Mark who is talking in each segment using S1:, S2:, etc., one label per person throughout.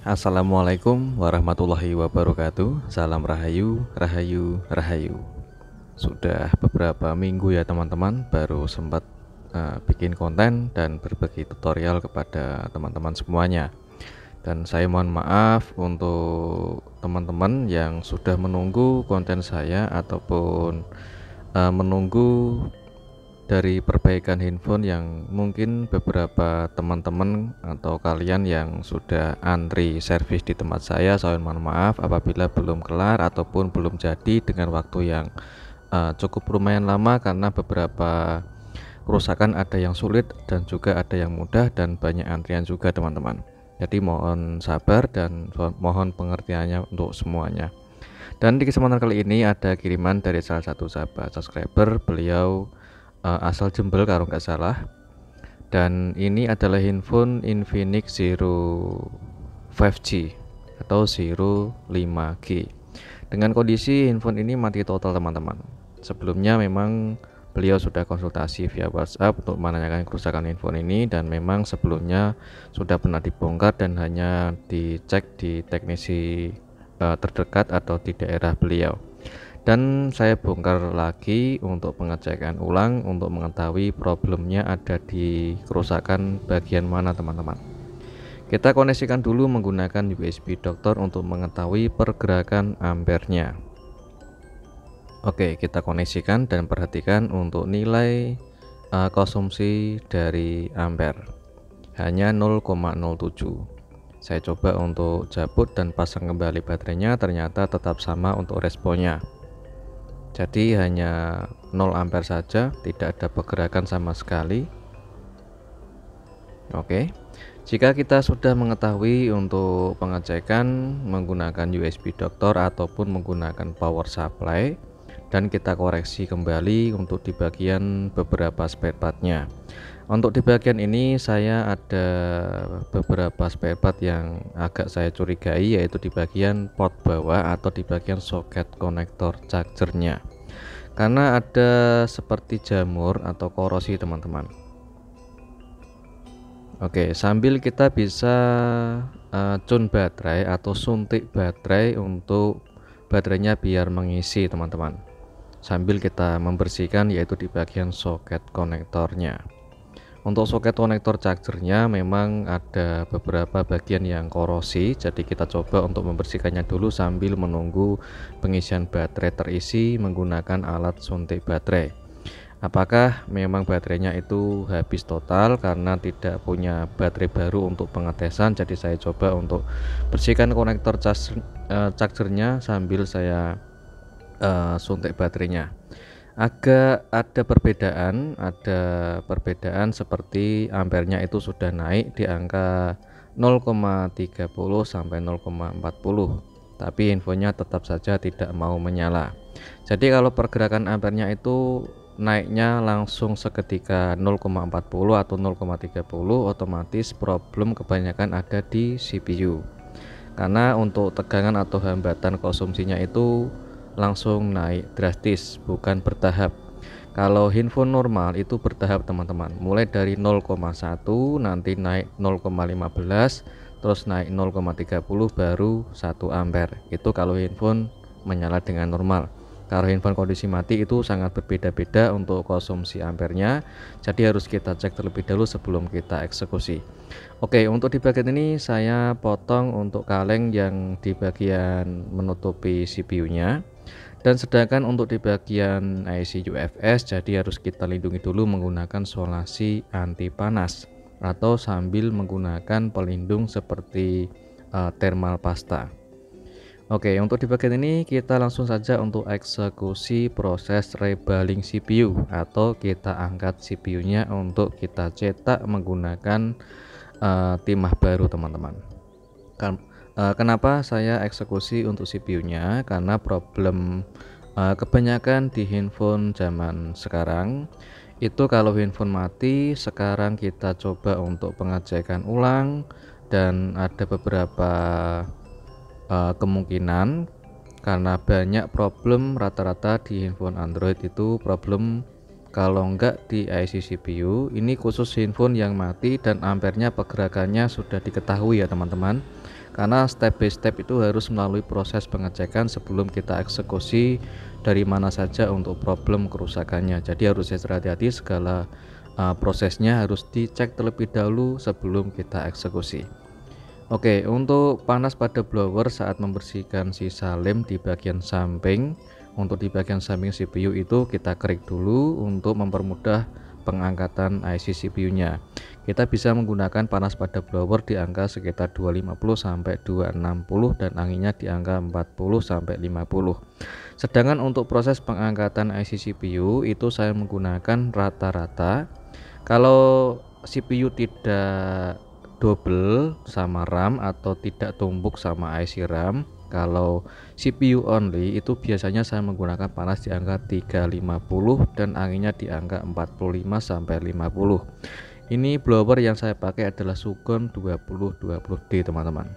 S1: Assalamualaikum warahmatullahi wabarakatuh. Salam rahayu, rahayu, rahayu. Sudah beberapa minggu ya teman-teman, baru sempat bikin konten dan berbagi tutorial kepada teman-teman semuanya. Dan saya mohon maaf untuk teman-teman yang sudah menunggu konten saya ataupun menunggu dari perbaikan handphone yang mungkin beberapa teman-teman atau kalian yang sudah antri servis di tempat saya mohon maaf apabila belum kelar ataupun belum jadi dengan waktu yang cukup lumayan lama, karena beberapa kerusakan ada yang sulit dan juga ada yang mudah dan banyak antrian juga teman-teman. Jadi mohon sabar dan mohon pengertiannya untuk semuanya. Dan di kesempatan kali ini ada kiriman dari salah satu sahabat subscriber. Beliau asal Jember kalau nggak salah, dan ini adalah handphone Infinix Zero 5G atau Zero 5G. Dengan kondisi handphone ini mati total teman-teman. Sebelumnya memang beliau sudah konsultasi via WhatsApp untuk menanyakan kerusakan handphone ini, dan memang sebelumnya sudah pernah dibongkar dan hanya dicek di teknisi terdekat atau di daerah beliau. Dan saya bongkar lagi untuk pengecekan ulang untuk mengetahui problemnya ada di kerusakan bagian mana teman-teman. Kita koneksikan dulu menggunakan USB Doctor untuk mengetahui pergerakan ampernya. Oke, kita koneksikan dan perhatikan untuk nilai konsumsi dari ampere hanya 0,07. Saya coba untuk cabut dan pasang kembali baterainya, ternyata tetap sama untuk responnya. Jadi hanya 0 ampere saja, tidak ada pergerakan sama sekali. Oke, jika kita sudah mengetahui untuk pengecekan menggunakan USB Doctor ataupun menggunakan power supply, dan kita koreksi kembali untuk di bagian beberapa spare partnya. Untuk di bagian ini saya ada beberapa spare part yang agak saya curigai, yaitu di bagian port bawah atau di bagian soket konektor chargernya, karena ada seperti jamur atau korosi teman-teman. Oke, sambil kita bisa tune baterai atau suntik baterai untuk baterainya biar mengisi teman-teman, sambil kita membersihkan yaitu di bagian soket konektornya. Untuk soket konektor chargernya memang ada beberapa bagian yang korosi, jadi kita coba untuk membersihkannya dulu sambil menunggu pengisian baterai terisi menggunakan alat suntik baterai. Apakah memang baterainya itu habis total karena tidak punya baterai baru untuk pengetesan, jadi saya coba untuk bersihkan konektor chargernya sambil saya suntik baterainya. Agak ada perbedaan seperti ampernya itu sudah naik di angka 0,30 sampai 0,40, tapi infonya tetap saja tidak mau menyala. Jadi kalau pergerakan ampernya itu naiknya langsung seketika 0,40 atau 0,30, otomatis problem kebanyakan ada di CPU, karena untuk tegangan atau hambatan konsumsinya itu langsung naik drastis, bukan bertahap. Kalau handphone normal itu bertahap teman-teman, mulai dari 0,1 nanti naik 0,15, terus naik 0,30 baru 1 ampere. Itu kalau handphone menyala dengan normal. Kalau handphone kondisi mati itu sangat berbeda-beda untuk konsumsi ampernya, jadi harus kita cek terlebih dahulu sebelum kita eksekusi. Oke, untuk di bagian ini saya potong untuk kaleng yang di bagian menutupi CPU-nya, dan sedangkan untuk di bagian IC UFS jadi harus kita lindungi dulu menggunakan solasi anti panas atau sambil menggunakan pelindung seperti thermal pasta. Oke, untuk di bagian ini kita langsung saja untuk eksekusi proses rebaling CPU, atau kita angkat CPU-nya untuk kita cetak menggunakan timah baru teman-teman. Kenapa saya eksekusi untuk CPU-nya? Karena problem kebanyakan di handphone zaman sekarang itu kalau handphone mati, sekarang kita coba untuk pengecekan ulang, dan ada beberapa kemungkinan karena banyak problem. Rata-rata di handphone Android itu problem kalau enggak di IC CPU. Ini khusus handphone yang mati dan ampernya pergerakannya sudah diketahui ya teman-teman. karena step by step itu harus melalui proses pengecekan sebelum kita eksekusi dari mana saja untuk problem kerusakannya. Jadi harus hati-hati, segala prosesnya harus dicek terlebih dahulu sebelum kita eksekusi. Oke, untuk panas pada blower saat membersihkan sisa lem di bagian samping, untuk di bagian samping CPU itu kita kerik dulu untuk mempermudah pengangkatan IC CPU-nya. Kita bisa menggunakan panas pada blower di angka sekitar 250 sampai 260 dan anginnya di angka 40 sampai 50. Sedangkan untuk proses pengangkatan IC CPU itu saya menggunakan rata-rata. Kalau CPU tidak double sama RAM atau tidak tumbuk sama IC RAM, kalau CPU only itu biasanya saya menggunakan panas di angka 350 dan anginnya di angka 45 sampai 50. Ini blower yang saya pakai adalah Sugon 2020D teman-teman.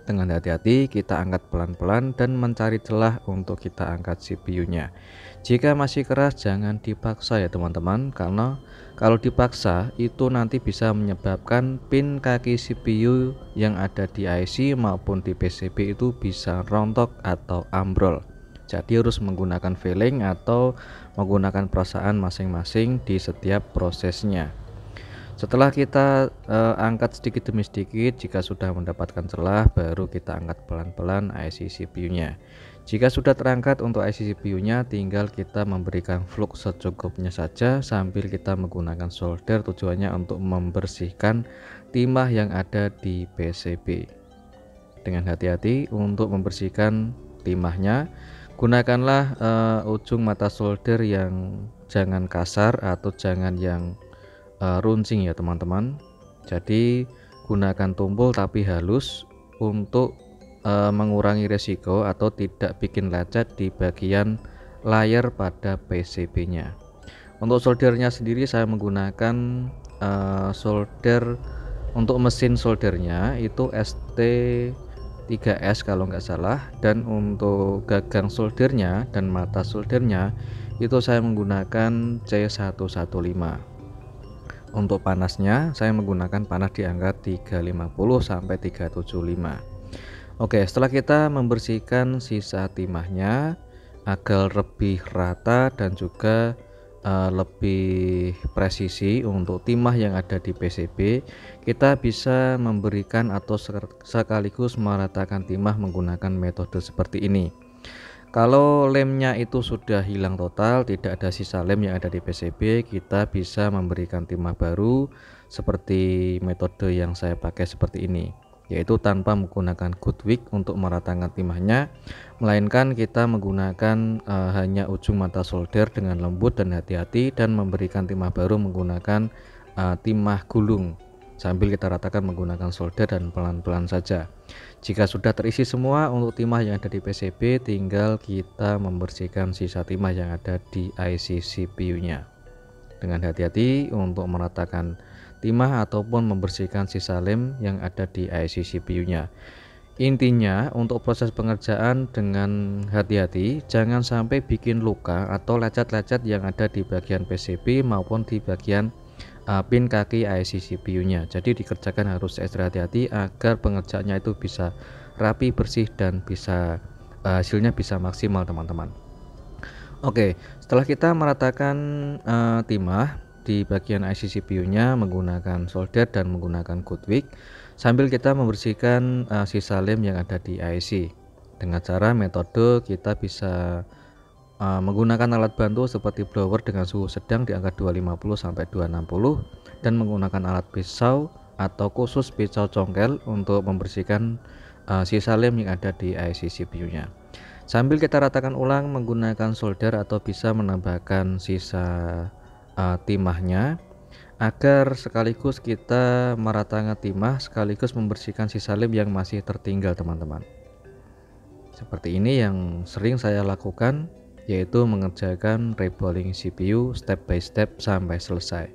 S1: Dengan hati-hati kita angkat pelan-pelan dan mencari celah untuk kita angkat CPU-nya. Jika masih keras jangan dipaksa ya teman-teman, karena kalau dipaksa itu nanti bisa menyebabkan pin kaki CPU yang ada di IC maupun di PCB itu bisa rontok atau ambrol. Jadi harus menggunakan feeling atau menggunakan perasaan masing-masing di setiap prosesnya. Setelah kita angkat sedikit demi sedikit, jika sudah mendapatkan celah baru kita angkat pelan-pelan IC CPU-nya. Jika sudah terangkat untuk IC CPU-nya, tinggal kita memberikan flux secukupnya saja sambil kita menggunakan solder, tujuannya untuk membersihkan timah yang ada di PCB. Dengan hati-hati untuk membersihkan timahnya, gunakanlah ujung mata solder yang jangan kasar atau jangan yang runcing ya teman-teman. Jadi gunakan tumpul tapi halus untuk mengurangi resiko atau tidak bikin lecet di bagian layar pada PCB nya. Untuk soldernya sendiri saya menggunakan solder untuk mesin soldernya itu ST3S kalau nggak salah, dan untuk gagang soldernya dan mata soldernya itu saya menggunakan C115. Untuk panasnya saya menggunakan panas di angka 350 sampai 375. Oke, setelah kita membersihkan sisa timahnya agar lebih rata dan juga lebih presisi untuk timah yang ada di PCB, kita bisa memberikan atau sekaligus meratakan timah menggunakan metode seperti ini. Kalau lemnya itu sudah hilang total, tidak ada sisa lem yang ada di PCB, kita bisa memberikan timah baru seperti metode yang saya pakai seperti ini, yaitu tanpa menggunakan good wick untuk meratakan timahnya, melainkan kita menggunakan hanya ujung mata solder dengan lembut dan hati-hati, dan memberikan timah baru menggunakan timah gulung sambil kita ratakan menggunakan solder dan pelan-pelan saja. Jika sudah terisi semua untuk timah yang ada di PCB, tinggal kita membersihkan sisa timah yang ada di IC CPU-nya. Dengan hati-hati untuk meratakan timah ataupun membersihkan sisa lem yang ada di IC CPU-nya. Intinya untuk proses pengerjaan dengan hati-hati, jangan sampai bikin luka atau lecet-lecet yang ada di bagian PCB maupun di bagian pin kaki IC CPU-nya. Jadi dikerjakan harus ekstra hati-hati agar pengerjaannya itu bisa rapi, bersih, dan bisa hasilnya bisa maksimal teman-teman. Oke, setelah kita meratakan timah di bagian IC CPU-nya menggunakan solder dan menggunakan good wick, sambil kita membersihkan sisa lem yang ada di IC dengan cara metode kita bisa menggunakan alat bantu seperti blower dengan suhu sedang di angka 250 sampai 260 dan menggunakan alat pisau atau khusus pisau congkel untuk membersihkan sisa lem yang ada di IC CPU-nya. Sambil kita ratakan ulang menggunakan solder atau bisa menambahkan sisa timahnya agar sekaligus kita meratakan timah sekaligus membersihkan sisa lem yang masih tertinggal teman-teman. Seperti ini yang sering saya lakukan, yaitu mengerjakan reballing CPU step by step sampai selesai.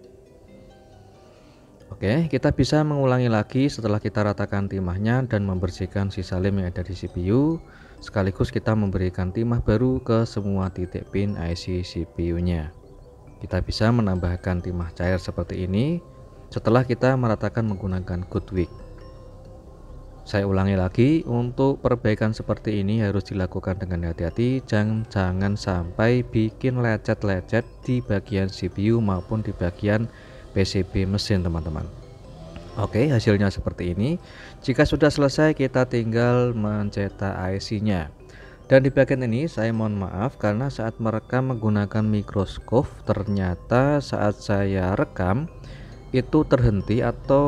S1: Oke, kita bisa mengulangi lagi setelah kita ratakan timahnya dan membersihkan sisa lem yang ada di CPU, sekaligus kita memberikan timah baru ke semua titik pin IC CPU-nya. Kita bisa menambahkan timah cair seperti ini setelah kita meratakan menggunakan good wick. Saya ulangi lagi, untuk perbaikan seperti ini harus dilakukan dengan hati-hati, jangan sampai bikin lecet-lecet di bagian CPU maupun di bagian PCB mesin teman-teman. Oke, hasilnya seperti ini. Jika sudah selesai, kita tinggal mencetak IC-nya. Dan di bagian ini saya mohon maaf karena saat merekam menggunakan mikroskop, ternyata saat saya rekam itu terhenti atau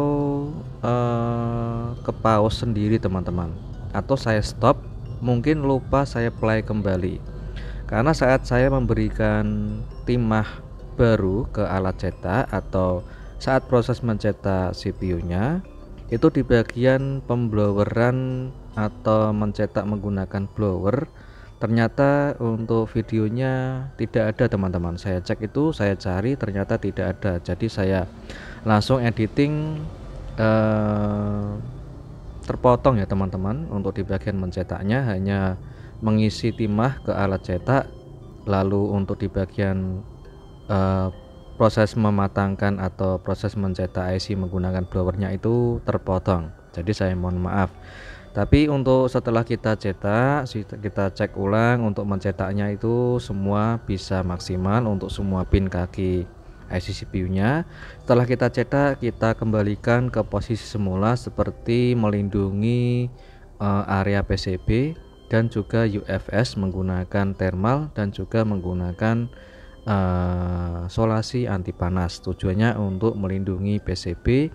S1: ke pause sendiri teman-teman, atau saya stop, mungkin lupa saya play kembali. Karena saat saya memberikan timah baru ke alat cetak atau saat proses mencetak CPU-nya, itu di bagian pembloweran atau mencetak menggunakan blower, ternyata untuk videonya tidak ada teman-teman. Saya cek itu, saya cari, ternyata tidak ada. Jadi saya langsung editing terpotong ya teman-teman. Untuk di bagian mencetaknya hanya mengisi timah ke alat cetak, lalu untuk di bagian proses mematangkan atau proses mencetak IC menggunakan blowernya itu terpotong. Jadi saya mohon maaf. Tapi untuk setelah kita cetak, kita cek ulang untuk mencetaknya itu semua bisa maksimal untuk semua pin kaki IC CPU-nya. Setelah kita cetak, kita kembalikan ke posisi semula seperti melindungi area PCB dan juga UFS menggunakan thermal dan juga menggunakan solasi anti panas. Tujuannya untuk melindungi PCB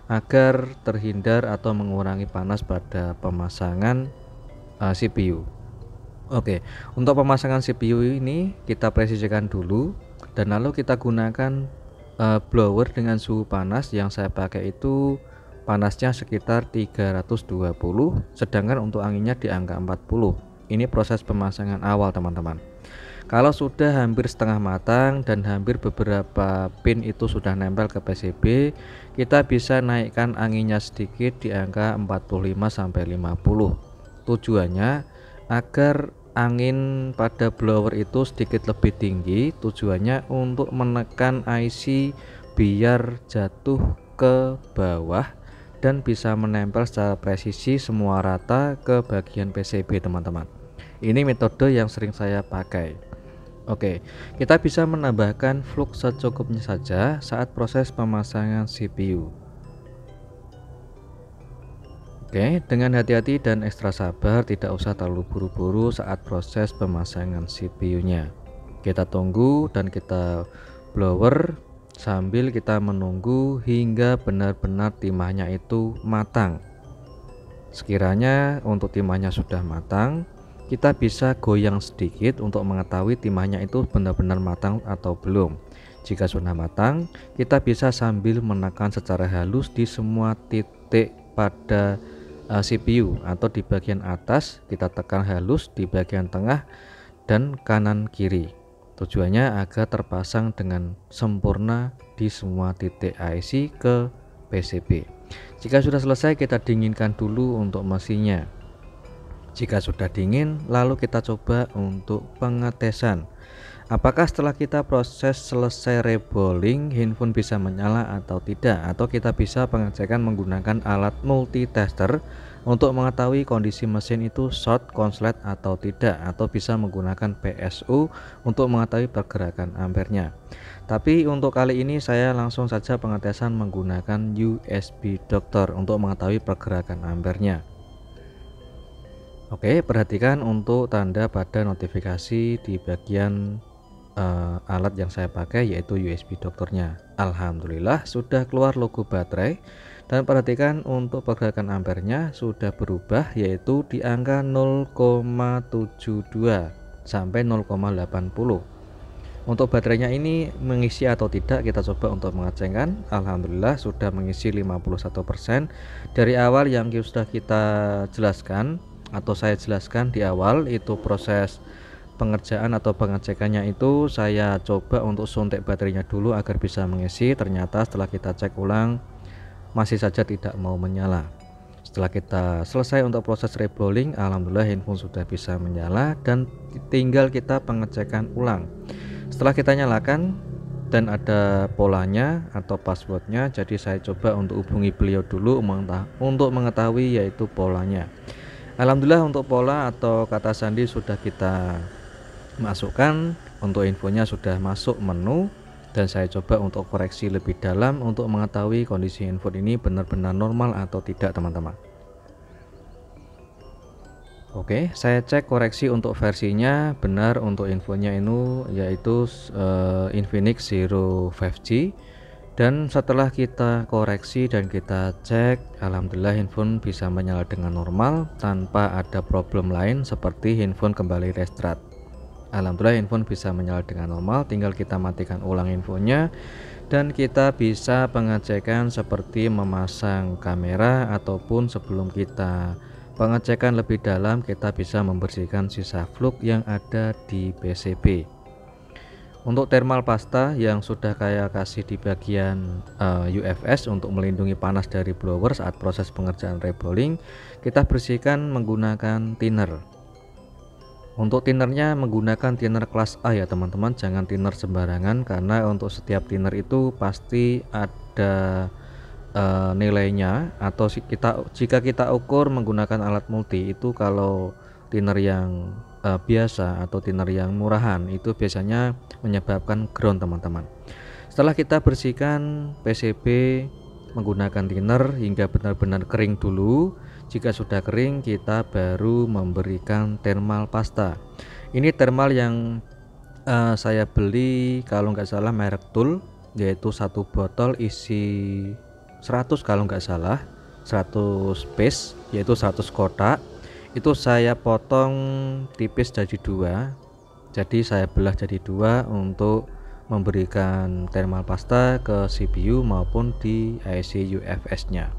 S1: agar terhindar atau mengurangi panas pada pemasangan CPU. Oke, untuk pemasangan CPU ini kita presisikan dulu dan lalu kita gunakan blower dengan suhu panas. Yang saya pakai itu panasnya sekitar 320, sedangkan untuk anginnya di angka 40. Ini proses pemasangan awal teman-teman. Kalau sudah hampir setengah matang dan hampir beberapa pin itu sudah nempel ke PCB, kita bisa naikkan anginnya sedikit di angka 45-50. Tujuannya agar angin pada blower itu sedikit lebih tinggi, tujuannya untuk menekan IC biar jatuh ke bawah dan bisa menempel secara presisi semua rata ke bagian PCB teman-teman. Ini metode yang sering saya pakai. Oke, kita bisa menambahkan flux secukupnya saja saat proses pemasangan CPU. Oke, dengan hati-hati dan ekstra sabar, tidak usah terlalu buru-buru saat proses pemasangan CPU-nya. Kita tunggu dan kita blower sambil kita menunggu hingga benar-benar timahnya itu matang. Sekiranya untuk timahnya sudah matang, kita bisa goyang sedikit untuk mengetahui timahnya itu benar-benar matang atau belum. Jika sudah matang, kita bisa sambil menekan secara halus di semua titik pada CPU atau di bagian atas, kita tekan halus di bagian tengah dan kanan kiri. Tujuannya agar terpasang dengan sempurna di semua titik IC ke PCB. Jika sudah selesai, kita dinginkan dulu untuk mesinnya. Jika sudah dingin, lalu kita coba untuk pengetesan. Apakah setelah kita proses selesai rebolling, handphone bisa menyala atau tidak? Atau kita bisa pengecekan menggunakan alat multitester untuk mengetahui kondisi mesin itu short, konslet atau tidak. Atau bisa menggunakan PSU untuk mengetahui pergerakan ampernya. Tapi untuk kali ini saya langsung saja pengetesan menggunakan USB Doctor untuk mengetahui pergerakan ampernya. Oke, perhatikan untuk tanda pada notifikasi di bagian alat yang saya pakai, yaitu USB dokternya. Alhamdulillah sudah keluar logo baterai, dan perhatikan untuk pergerakan ampernya sudah berubah, yaitu di angka 0,72 sampai 0,80. Untuk baterainya ini mengisi atau tidak, kita coba untuk mengecekkan. Alhamdulillah sudah mengisi 51%. Dari awal yang sudah kita jelaskan atau saya jelaskan di awal, itu proses pengerjaan atau pengecekannya itu saya coba untuk suntik baterainya dulu agar bisa mengisi. Ternyata setelah kita cek ulang masih saja tidak mau menyala. Setelah kita selesai untuk proses rebolling, alhamdulillah handphone sudah bisa menyala dan tinggal kita pengecekan ulang. Setelah kita nyalakan, dan ada polanya atau passwordnya. Jadi saya coba untuk hubungi beliau dulu untuk mengetahui yaitu polanya. Alhamdulillah untuk pola atau kata sandi sudah kita masukkan, untuk infonya sudah masuk menu, dan saya coba untuk koreksi lebih dalam untuk mengetahui kondisi handphone ini benar-benar normal atau tidak teman-teman. Oke, saya cek koreksi untuk versinya benar. Untuk infonya ini yaitu Infinix Zero 5G, dan setelah kita koreksi dan kita cek, alhamdulillah handphone bisa menyala dengan normal tanpa ada problem lain seperti handphone kembali restart. Alhamdulillah handphone bisa menyala dengan normal, tinggal kita matikan ulang infonya dan kita bisa pengecekan seperti memasang kamera, ataupun sebelum kita pengecekan lebih dalam kita bisa membersihkan sisa fluk yang ada di PCB. Untuk thermal pasta yang sudah saya kasih di bagian UFS untuk melindungi panas dari blower saat proses pengerjaan rebolling, kita bersihkan menggunakan thinner. Untuk thinnernya menggunakan thinner kelas A ya teman-teman, jangan thinner sembarangan, karena untuk setiap thinner itu pasti ada nilainya, atau jika kita ukur menggunakan alat multi itu, kalau thinner yang biasa atau thinner yang murahan itu biasanya menyebabkan ground teman-teman. Setelah kita bersihkan PCB menggunakan thinner hingga benar-benar kering dulu. Jika sudah kering kita baru memberikan thermal pasta. Ini thermal yang saya beli kalau nggak salah merek Tool, yaitu satu botol isi 100 kalau nggak salah, 100 piece, yaitu 100 kotak. Itu saya potong tipis jadi dua, jadi saya belah jadi dua untuk memberikan thermal pasta ke CPU maupun di IC UFS nya.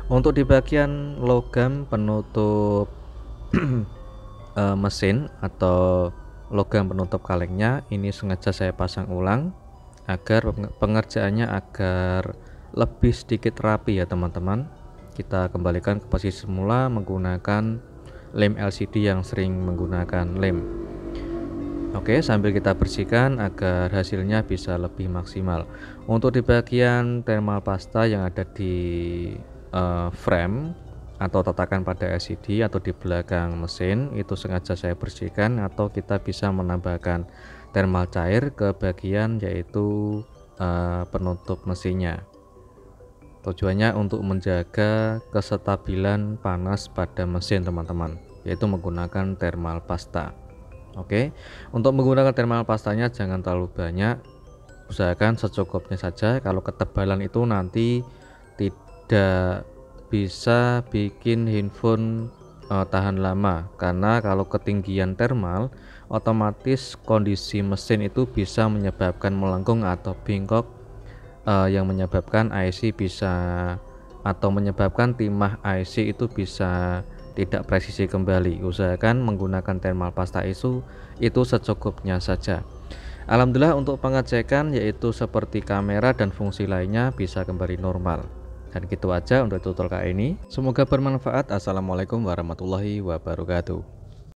S1: Untuk di bagian logam penutup mesin atau logam penutup kalengnya, ini sengaja saya pasang ulang agar pengerjaannya agar lebih sedikit rapi ya teman-teman. Kita kembalikan ke posisi semula menggunakan lem LCD yang sering menggunakan lem. Oke, sambil kita bersihkan agar hasilnya bisa lebih maksimal. Untuk di bagian thermal pasta yang ada di frame atau tatakan pada LCD atau di belakang mesin, itu sengaja saya bersihkan, atau kita bisa menambahkan thermal cair ke bagian yaitu penutup mesinnya. Tujuannya untuk menjaga kestabilan panas pada mesin teman-teman, yaitu menggunakan thermal pasta. Oke, untuk menggunakan thermal pastanya jangan terlalu banyak, usahakan secukupnya saja. Kalau ketebalan itu nanti tidak bisa bikin handphone tahan lama, karena kalau ketinggian thermal otomatis kondisi mesin itu bisa menyebabkan melengkung atau bengkok, yang menyebabkan IC bisa, atau menyebabkan timah IC itu bisa tidak presisi kembali. Usahakan menggunakan thermal pasta itu secukupnya saja. Alhamdulillah untuk pengecekan yaitu seperti kamera dan fungsi lainnya bisa kembali normal. Dan gitu aja untuk tutorial kali ini, semoga bermanfaat. Assalamualaikum warahmatullahi wabarakatuh.